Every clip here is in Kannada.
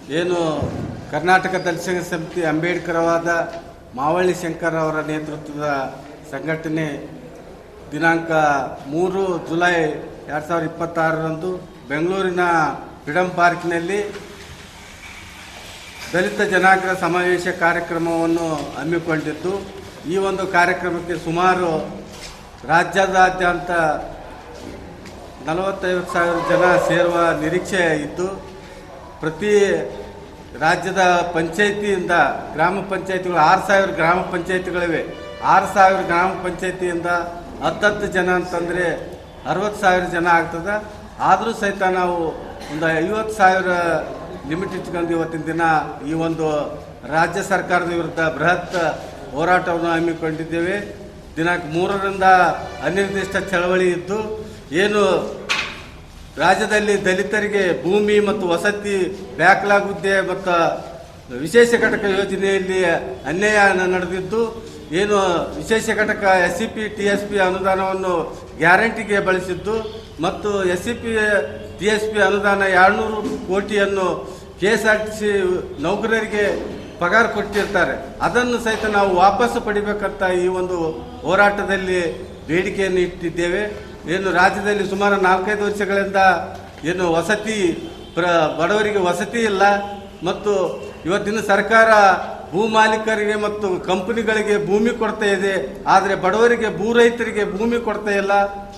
ಏನು ಕರ್ನಾಟಕ ದಲಿತ ಸಂಘ ಸಮಿತಿ ಅಂಬೇಡ್ಕರವಾದ ಮಾವಳ್ಳಿ ಶಂಕರ್ ಅವರ ನೇತೃತ್ವದ ಸಂಘಟನೆ ದಿನಾಂಕ 3 ಜುಲೈ 2026ರಂದು ಬೆಂಗಳೂರಿನ ಫ್ರೀಡಂ ಪಾರ್ಕ್ನಲ್ಲಿ ದಲಿತ ಜನಾಂಗ ಸಮಾವೇಶ ಕಾರ್ಯಕ್ರಮವನ್ನು ಹಮ್ಮಿಕೊಂಡಿದ್ದು, ಈ ಒಂದು ಕಾರ್ಯಕ್ರಮಕ್ಕೆ ಸುಮಾರು ರಾಜ್ಯಾದ್ಯಂತ 45,000 ಜನ ಸೇರುವ ನಿರೀಕ್ಷೆ ಇದ್ದು, ಪ್ರತಿ ರಾಜ್ಯದ ಪಂಚಾಯಿತಿಯಿಂದ ಗ್ರಾಮ ಪಂಚಾಯಿತಿಗಳು 6,000 ಗ್ರಾಮ ಪಂಚಾಯಿತಿಗಳಿವೆ. 6,000 ಗ್ರಾಮ ಪಂಚಾಯಿತಿಯಿಂದ 10 ಜನ ಅಂತಂದರೆ 60,000 ಜನ ಆಗ್ತದೆ. ಆದರೂ ಸಹಿತ ನಾವು ಒಂದು 50,000 ಲಿಮಿಟ್ ಇಟ್ಕೊಂಡು ಇವತ್ತಿನ ದಿನ ಈ ಒಂದು ರಾಜ್ಯ ಸರ್ಕಾರದ ವಿರುದ್ಧ ಬೃಹತ್ ಹೋರಾಟವನ್ನು ಹಮ್ಮಿಕೊಂಡಿದ್ದೇವೆ. ದಿನಾಂಕ 3ರಿಂದ ಅನಿರ್ದಿಷ್ಟ ಚಳವಳಿ ಇದ್ದು, ಏನು ರಾಜ್ಯದಲ್ಲಿ ದಲಿತರಿಗೆ ಭೂಮಿ ಮತ್ತು ವಸತಿ ಬ್ಯಾಕ್ಲಾಗ್ ಹುದ್ದೆ ಮತ್ತು ವಿಶೇಷ ಘಟಕ ಯೋಜನೆಯಲ್ಲಿ ಅನ್ಯಾಯ ನಡೆದಿದ್ದು, ಏನು ವಿಶೇಷ ಘಟಕ SCP TSP ಅನುದಾನವನ್ನು ಗ್ಯಾರಂಟಿಗೆ ಬಳಸಿದ್ದು ಮತ್ತು SCP TSP ಅನುದಾನ 200 ಕೋಟಿಯನ್ನು KSRTC ನೌಕರರಿಗೆ ಪಗಾರ ಕೊಟ್ಟಿರ್ತಾರೆ. ಅದನ್ನು ಸಹಿತ ನಾವು ವಾಪಸ್ಸು ಪಡಿಬೇಕಂತ ಈ ಒಂದು ಹೋರಾಟದಲ್ಲಿ ಬೇಡಿಕೆಯನ್ನು ಇಟ್ಟಿದ್ದೇವೆ. ಏನು ರಾಜ್ಯದಲ್ಲಿ ಸುಮಾರು 4-5 ವರ್ಷಗಳಿಂದ ಏನು ವಸತಿ ಬಡವರಿಗೆ ವಸತಿ ಇಲ್ಲ ಮತ್ತು ಇವತ್ತಿನ ಸರ್ಕಾರ ಭೂ ಮಾಲೀಕರಿಗೆ ಮತ್ತು ಕಂಪನಿಗಳಿಗೆ ಭೂಮಿ ಕೊಡ್ತಾ ಇದೆ, ಆದರೆ ಬಡವರಿಗೆ ಭೂ ರೈತರಿಗೆ ಭೂಮಿ ಕೊಡ್ತಾ ಇಲ್ಲ.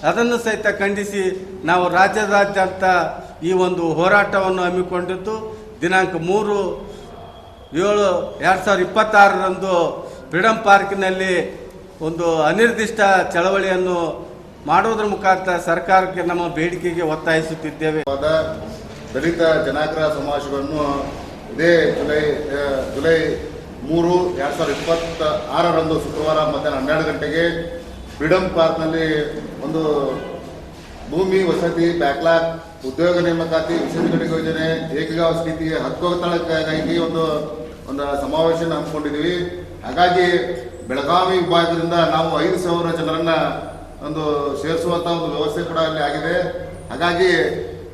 ಅದನ್ನು ಸಹಿತ ಖಂಡಿಸಿ ನಾವು ರಾಜ್ಯಾದ್ಯಂತ ಈ ಒಂದು ಹೋರಾಟವನ್ನು ಹಮ್ಮಿಕೊಂಡಿದ್ದು, ದಿನಾಂಕ 3/7/2026ರಂದು ಫ್ರೀಡಂ ಪಾರ್ಕ್ನಲ್ಲಿ ಒಂದು ಅನಿರ್ದಿಷ್ಟ ಚಳವಳಿಯನ್ನು ಮಾಡುವುದರ ಮುಖಾಂತರ ಸರ್ಕಾರಕ್ಕೆ ನಮ್ಮ ಬೇಡಿಕೆಗೆ ಒತ್ತಾಯಿಸುತ್ತಿದ್ದೇವೆ. ದಲಿತ ಜನಾಗ್ರಹ ಸಮಾವೇಶವನ್ನು ಇದೇ ಜುಲೈ 3, 2026ರಂದು ಶುಕ್ರವಾರ ಮಧ್ಯಾಹ್ನ 12 ಗಂಟೆಗೆ ಫ್ರೀಡಂ ಪಾರ್ಕ್ನಲ್ಲಿ ಒಂದು ಭೂಮಿ ವಸತಿ ಬ್ಯಾಕ್ಲಾಗ್ ಉದ್ಯೋಗ ನೇಮಕಾತಿ ವಿಶೇಷ ಘಟಕ ಯೋಜನೆ ಏಕಗಾಂವ ಸ್ಥಿತಿ ಹಕ್ಕೋತ್ತಾಳಕ್ಕಾಗಿ ಒಂದು ಸಮಾವೇಶ ಹಮ್ಮಿಕೊಂಡಿದ್ದೀವಿ. ಹಾಗಾಗಿ ಬೆಳಗಾವಿ ವಿಭಾಗದಿಂದ ನಾವು 5,000 ಜನರನ್ನ ಒಂದು ಸೇರಿಸುವಂತ ಒಂದು ವ್ಯವಸ್ಥೆ ಕೂಡ ಅಲ್ಲಿ ಆಗಿದೆ. ಹಾಗಾಗಿ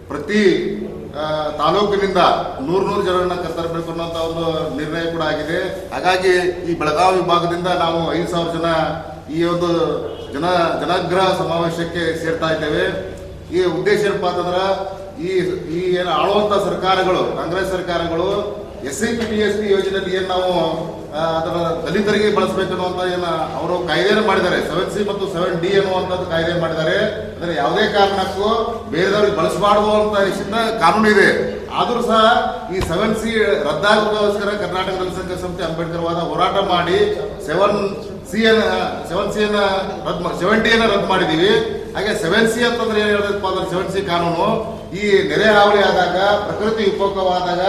ಪ್ರತಿ ತಾಲೂಕಿನಿಂದ 100 ಜನರನ್ನ ಕರೆತರಬೇಕು ಅನ್ನುವಂತ ಒಂದು ನಿರ್ಣಯ ಕೂಡ ಆಗಿದೆ. ಹಾಗಾಗಿ ಈ ಬೆಳಗಾವಿ ವಿಭಾಗದಿಂದ ನಾವು 5,000 ಜನ ಈ ಒಂದು ಜನಾಗ್ರಹ ಸಮಾವೇಶಕ್ಕೆ ಸೇರ್ತಾ ಇದ್ದೇವೆ. ಈ ಉದ್ದೇಶ ಏನಪ್ಪಾ ಅಂತಂದ್ರೆ ಈ ಏನು ಆಳುವಂತ ಸರ್ಕಾರಗಳು, ಕಾಂಗ್ರೆಸ್ ಸರ್ಕಾರಗಳು SCP TSP ಯೋಜನೆಯಲ್ಲಿ ಏನು ನಾವು ಅದರ ದಲಿತರಿಗೆ ಬಳಸಬೇಕನ್ನುವಂತ ಏನು ಅವರು ಕಾಯ್ದೆಯನ್ನು ಮಾಡಿದ್ದಾರೆ. 7C ಮತ್ತು 7D ಅನ್ನುವಂಥದ್ದು ಕಾಯ್ದೆ ಮಾಡಿದ್ದಾರೆ. ಅಂದ್ರೆ ಯಾವುದೇ ಕಾರಣಕ್ಕೂ ಬೇರೆದವ್ರಿಗೆ ಬಳಸಬಾರ್ದು ಅಂತ ಕಾನೂನು ಇದೆ. ಆದರೂ ಸಹ ಈ 7C ರದ್ದಾಗುವುದಕ್ಕೋಸ್ಕರ ಕರ್ನಾಟಕ ದಲಿತ ಸಂಘ ಸಮಿತಿ ಅಂಬೇಡ್ಕರವಾದ ಹೋರಾಟ ಮಾಡಿ 7D ರದ್ದು ಮಾಡಿದೀವಿ. ಹಾಗೆ 7C ಅಂತಂದ್ರೆ ಏನ್ ಹೇಳಬೇಕು ಅಂದ್ರೆ 7C ಕಾನೂನು ಈ ನೆರೆ ಹಾವಳಿ ಆದಾಗ, ಪ್ರಕೃತಿ ವಿಕೋಪವಾದಾಗ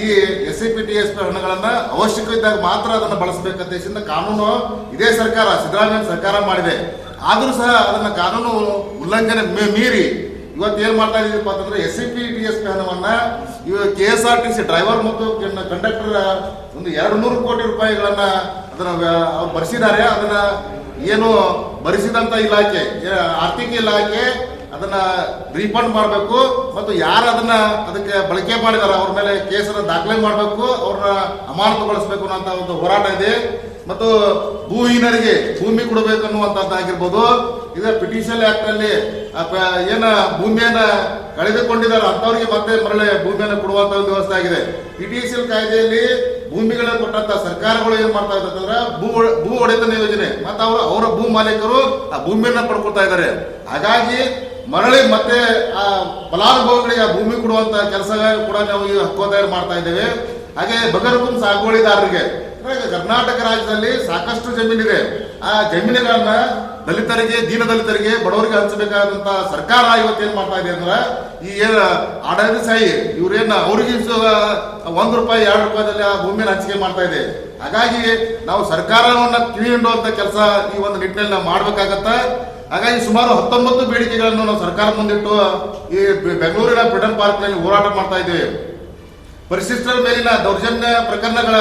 ಈ SCP TSP ಹಣಗಳನ್ನ ಅವಶ್ಯಕ ಇದ್ದಾಗ ಮಾತ್ರ ಅದನ್ನು ಬಳಸಬೇಕಂತ ಕಾನೂನು ಇದೇ ಸರ್ಕಾರ, ಸಿದ್ದರಾಮಯ್ಯ ಸರ್ಕಾರ ಮಾಡಿದೆ. ಆದ್ರೂ ಸಹ ಅದನ್ನ ಕಾನೂನು ಉಲ್ಲಂಘನೆ ಮೀರಿ ಇವತ್ತು ಏನ್ ಮಾಡ್ತಾ ಇದೀವಪ್ಪ ಅಂತಂದ್ರೆ SCP TSP ಹಣವನ್ನ KSRTC ಡ್ರೈವರ್ ಮತ್ತು ಕಂಡಕ್ಟರ್ ಒಂದು 200 ಕೋಟಿ ರೂಪಾಯಿಗಳನ್ನ ಅದನ್ನ ಅವ್ರು ಭರಿಸಿದ್ದಾರೆ. ಅದನ್ನ ಏನು ಭರಿಸಿದಂತ ಇಲಾಖೆ, ಆರ್ಥಿಕ ಇಲಾಖೆ ಅದನ್ನ ರೀಫಂಡ್ ಮಾಡಬೇಕು ಮತ್ತು ಯಾರು ಅದಕ್ಕೆ ಬಳಕೆ ಮಾಡಿದಾರ ಅವ್ರ ಮೇಲೆ ಕೇಸನ್ನು ದಾಖಲೆ ಮಾಡಬೇಕು, ಅವ್ರನ್ನ ಅಮಾನತುಗೊಳಿಸಬೇಕು ಅನ್ನೋ ಒಂದು ಹೋರಾಟ ಇದೆ. ಮತ್ತು ಭೂಹೀನರಿಗೆ ಭೂಮಿ ಕೊಡಬೇಕು ಅನ್ನುವಂಥದ್ದಾಗಿರ್ಬೋದು. ಈಗ ಪಿಟಿಷನ್ ಆಕ್ಟ್ ಅಲ್ಲಿ ಏನ ಭೂಮಿಯನ್ನ ಕಳೆದುಕೊಂಡಿದ್ದಾರೆ ಅಂತವರಿಗೆ ಮತ್ತೆ ಮರಳಿ ಭೂಮಿಯನ್ನು ಕೊಡುವಂತ ಒಂದು ವ್ಯವಸ್ಥೆ ಆಗಿದೆ. ಪಿಟಿಷನ್ ಕಾಯ್ದೆಯಲ್ಲಿ ಭೂಮಿಗಳನ್ನು ಕೊಟ್ಟಂತ ಸರ್ಕಾರಗಳು ಏನ್ ಮಾಡ್ತಾ ಇದ್ದಾರೆ, ಭೂ ಒಡೆತನ ಯೋಜನೆ ಮತ್ತು ಅವರ ಭೂ ಮಾಲೀಕರು ಆ ಭೂಮಿಯನ್ನ ಪಡ್ಕೊಳ್ತಾ ಇದ್ದಾರೆ. ಹಾಗಾಗಿ ಮರಳಿ ಮತ್ತೆ ಆ ಫಲಾನುಭವಿಗಳಿಗೆ ಆ ಭೂಮಿ ಕೊಡುವಂತ ಕೆಲಸ ಕೂಡ ನಾವು ಈ ಹಕ್ಕೋತ್ತಾಯ ಮಾಡ್ತಾ ಇದ್ದೇವೆ. ಹಾಗೆ ಬಗರ್ಹುಕುಂ ಸಾಗುವಳಿದಾರರಿಗೆ ಕರ್ನಾಟಕ ರಾಜ್ಯದಲ್ಲಿ ಸಾಕಷ್ಟು ಜಮೀನಿದೆ. ಆ ಜಮೀನುಗಳನ್ನ ದಲಿತರಿಗೆ, ದೀನ ದಲಿತರಿಗೆ, ಬಡವರಿಗೆ ಹಂಚಬೇಕಾದಂತ ಸರ್ಕಾರ ಇವತ್ತೇನ್ ಮಾಡ್ತಾ ಇದೆ ಅಂದ್ರೆ ಈ ಏನ್ ಆಡಳಿತಶಾಹಿ ಇವ್ರೇನ್ ಅವ್ರಿಗೆ ₹1, ₹2ದಲ್ಲಿ ಆ ಭೂಮಿಯನ್ನು ಹಂಚಿಕೆ ಮಾಡ್ತಾ ಇದೆ. ಹಾಗಾಗಿ ನಾವು ಸರ್ಕಾರವನ್ನ ಕಿವಿ ಹಿಂಡುವಂತ ಕೆಲಸ ಈ ಒಂದು ನಿಟ್ಟಿನಲ್ಲಿ ನಾವು ಮಾಡ್ಬೇಕಾಗತ್ತ. ಹಾಗಾಗಿ ಸುಮಾರು 19 ಬೇಡಿಕೆಗಳನ್ನು ನಾವು ಸರ್ಕಾರ ಮುಂದಿಟ್ಟು ಈ ಬೆಂಗಳೂರಿನ ಫ್ರೀಡಂ ಪಾರ್ಕ್ ನಲ್ಲಿ ಹೋರಾಟ ಮಾಡ್ತಾ ಇದ್ದೇವೆ. ಪರಿಶಿಷ್ಟರ ಮೇಲಿನ ದೌರ್ಜನ್ಯ ಪ್ರಕರಣಗಳ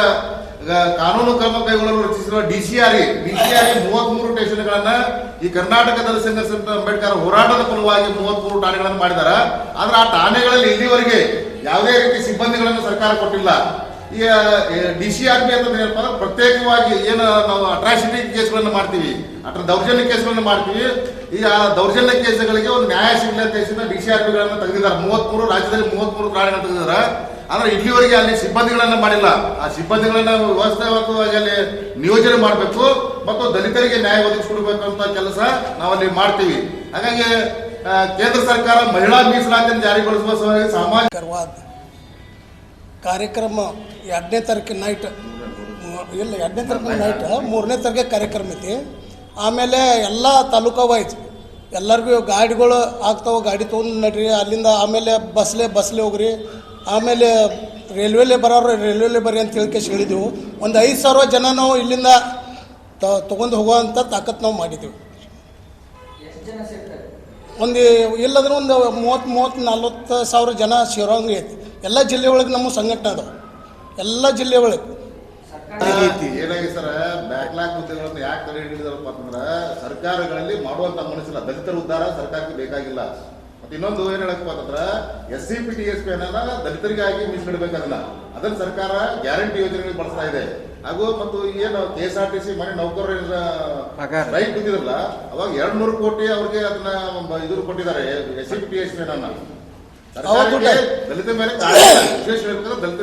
ಕಾನೂನು ಕ್ರಮ ಕೈಗೊಳ್ಳಲು ರಚಿಸಿರುವ DCRE 33 ಸ್ಟೇಷನ್ಗಳನ್ನ ಈ ಕರ್ನಾಟಕ ದಲಿತ ಸಂಘರ್ಷ ಸಮಿತಿ ಅಂಬೇಡ್ಕರ್ ಹೋರಾಟದ ಫಲವಾಗಿ 33 ಠಾಣೆಗಳನ್ನು ಮಾಡಿದಾರ. ಆದ್ರೆ ಆ ಠಾಣೆಗಳಲ್ಲಿ ಇಲ್ಲಿವರೆಗೆ ಯಾವುದೇ ರೀತಿ ಸಿಬ್ಬಂದಿಗಳನ್ನು ಸರ್ಕಾರ ಕೊಟ್ಟಿಲ್ಲ. ಈ DCRP ಅಂತಂದ್ರೆ ಏನಪ್ಪ ಅಂದ್ರೆ ಪ್ರತ್ಯೇಕವಾಗಿ ಏನು ನಾವು ಅಟ್ರಾಸಿಟಿ ಕೇಸ್ಗಳನ್ನು ಮಾಡ್ತೀವಿ, ದೌರ್ಜನ್ಯ ಕೇಸ್ಗಳನ್ನು ಮಾಡ್ತೀವಿ. ಈಗ ದೌರ್ಜನ್ಯ ಕೇಸ್ಗಳಿಗೆ ಒಂದು ನ್ಯಾಯ ಸಿಗಲಿ ಅಂತ DCRPಗಳನ್ನು ತೆಗೆದಿದ್ದಾರೆ. 33 ರಾಜ್ಯದಲ್ಲಿ 33 ಠಾಣೆಗಳನ್ನು ತೆಗೆದಿದ್ದಾರೆ. ಆದ್ರೆ ಇಲ್ಲಿವರೆಗೆ ಅಲ್ಲಿ ಸಿಬ್ಬಂದಿಗಳನ್ನ ಮಾಡಿಲ್ಲ. ಆ ಸಿಬ್ಬಂದಿಗಳನ್ನ ವ್ಯವಸ್ಥಿತವಾಗಿ ಅಲ್ಲಿ ನಿಯೋಜನೆ ಮಾಡಬೇಕು ಮತ್ತು ದಲಿತರಿಗೆ ನ್ಯಾಯ ಒದಗಿಸಿಕೊಡ್ಬೇಕಂತ ಕೆಲಸ ನಾವಲ್ಲಿ ಮಾಡ್ತೀವಿ. ಹಾಗಾಗಿ ಕೇಂದ್ರ ಸರ್ಕಾರ ಮಹಿಳಾ ಮೀಸಲಾತಿಯನ್ನು ಜಾರಿಗೊಳಿಸುವ ಸಲುವಾಗಿ ಸಾಮಾಜಿಕ ಕಾರ್ಯಕ್ರಮ 2ನೇ ತಾರೀಕು ನೈಟ್ ಇಲ್ಲ 2ನೇ ತಾರೀಕು ನೈಟ್ 3ನೇ ತಾರೀಕು ಕಾರ್ಯಕ್ರಮ ಐತಿ. ಆಮೇಲೆ ಎಲ್ಲ ತಾಲೂಕಾ ವೈಸ್ ಎಲ್ಲರಿಗೂ ಗಾಡಿಗಳು ಆಗ್ತಾವೆ, ಗಾಡಿ ತೊಗೊಂಡು ನಡ್ರಿ ಅಲ್ಲಿಂದ. ಆಮೇಲೆ ಬಸ್ಲೆ ಹೋಗ್ರಿ. ಆಮೇಲೆ ರೈಲ್ವೆಲೇ ಬರೋರು ರೈಲ್ವೆಲೇ ಬರ್ರಿ ಅಂತ ಹೇಳ್ಕೇಸಿ ಹೇಳಿದೆವು. ಒಂದು 5,000 ಜನ ನಾವು ಇಲ್ಲಿಂದ ತೊಗೊಂಡು ಹೋಗುವಂಥ ತಾಕತ್ತು ನಾವು ಮಾಡಿದ್ದೀವಿ. ಒಂದು ಇಲ್ಲದ್ರೆ ಒಂದು 30-40 ಜನ ಸೇರೋಂಗೆ ಐತಿ. ಎಲ್ಲ ಜಿಲ್ಲೆ ಒಳಗೆ ನಮ್ಮ ಸಂಘಟನೆ ಅದಾವೆ, ಎಲ್ಲ ಜಿಲ್ಲೆ ಒಳಗೆ. ಏನಾಗಿ ಸರ್, ಬ್ಯಾಕ್ಲಾಗ್ ಹುದ್ದೆಗಳನ್ನು ಯಾಕೆ ತಡೆ ಹಿಡಿದಾರಪ್ಪ ಅಂತಂದ್ರೆ ಸರ್ಕಾರಗಳಲ್ಲಿ ಮಾಡುವಂತ ಮನಸ್ಸಿಲ್ಲ. ದಲಿತರ ಉದ್ಧಾರ ಸರ್ಕಾರಕ್ಕೆ ಬೇಕಾಗಿಲ್ಲ. ಮತ್ತೆ ಇನ್ನೊಂದು ಏನ್ ಹೇಳಕ್ಕಪ್ಪ ಅಂತಂದ್ರೆ SCPTSP ಅನ್ನೋದ ದಲಿತರಿಗಾಗಿ ಮೀಸಲಿಡಬೇಕಾಗಿಲ್ಲ. ಅದನ್ನ ಸರ್ಕಾರ ಗ್ಯಾರಂಟಿ ಯೋಜನೆಗಳಿಗೆ ಬಳಸ್ತಾ ಇದೆ. ಹಾಗೂ ಮತ್ತು ಏನು KSRTC ಮನೆ ನೌಕರರ ಸ್ಟ್ರೈಕ್ ಬಿದ್ದಿರಲ್ಲ, ಅವಾಗ 200 ಕೋಟಿ ಅವ್ರಿಗೆ ಅದನ್ನ ಇದು ಕೊಟ್ಟಿದ್ದಾರೆ SCPTSP ಅನ್ನೋದನ್ನ. ಸರ್ಕಾರಕ್ಕೆ ದಲಿತ ಮೇಲೆ ವಿಶೇಷ ದಲಿತ